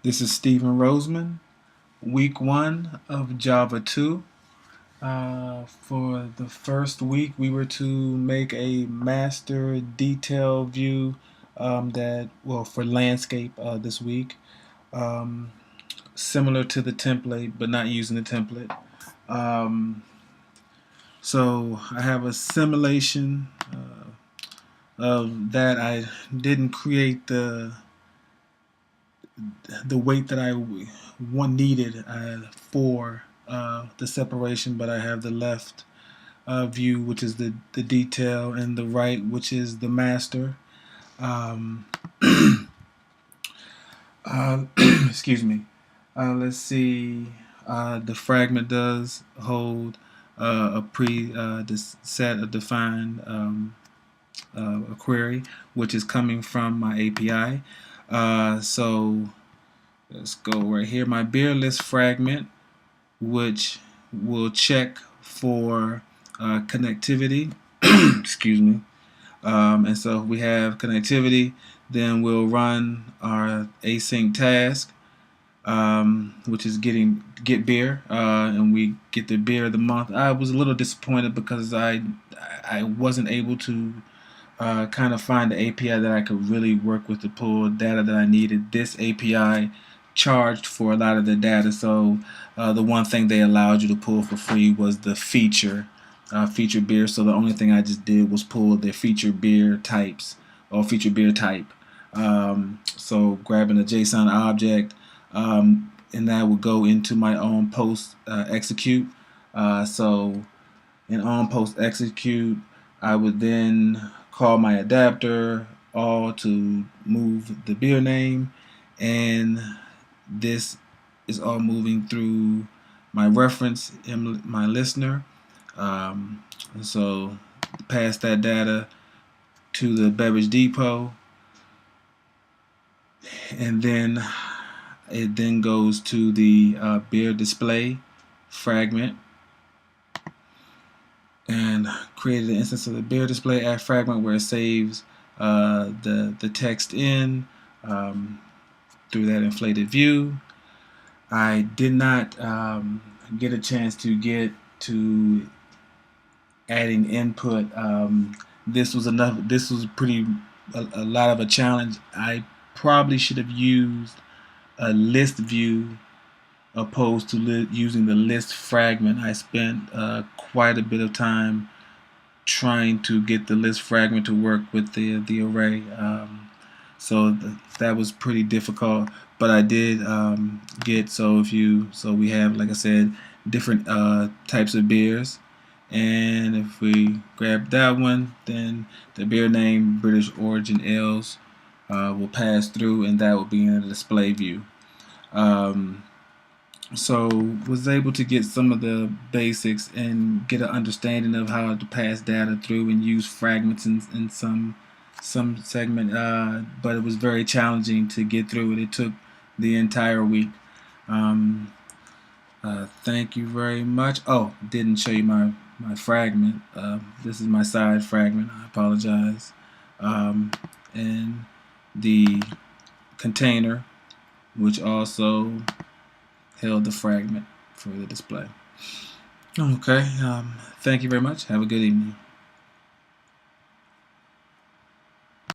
This is Stephen Roseman, week 1 of Java 2. For the first week, we were to make a master detail view for landscape this week, um, similar to the template, but not using the template. So I have a simulation of that. I didn't create the weight that I needed for the separation, but I have the left view, which is the detail, and the right, which is the master. Um, excuse me. Let's see. The fragment does hold this set of defined a query, which is coming from my API. So let's go right here. My beer list fragment, which will check for connectivity. Excuse me. And so if we have connectivity, then we'll run our async task, which is get beer, and we get the beer of the month. I was a little disappointed because I wasn't able to kind of find the API that I could really work with to pull data that I needed. This API charged for a lot of the data, so the one thing they allowed you to pull for free was the feature beer. So the only thing I just did was pull the feature beer types or feature beer type. So grabbing a JSON object, and that will go into my own post execute. So in on post execute, I would then call my adapter all to move the beer name, and this is all moving through my reference in my listener. So pass that data to the beverage depot, and then it then goes to the beer display fragment, and created an instance of the beer display add fragment where it saves the text in through that inflated view. I did not get a chance to get to adding input. This was enough. This was a lot of a challenge. I probably should have used a list view opposed to using the list fragment. I spent quite a bit of time trying to get the list fragment to work with the array. So that was pretty difficult, but I did get, so we have, like I said, different types of beers, and if we grab that one, then the beer name British Origin Ales will pass through, and that will be in the display view. So was able to get some of the basics and get an understanding of how to pass data through and use fragments in some segment, but it was very challenging to get through it. It took the entire week. Thank you very much. Oh, didn't show you my fragment. This is my side fragment. I apologize. And the container, which also held the fragment for the display. Okay, thank you very much. Have a good evening.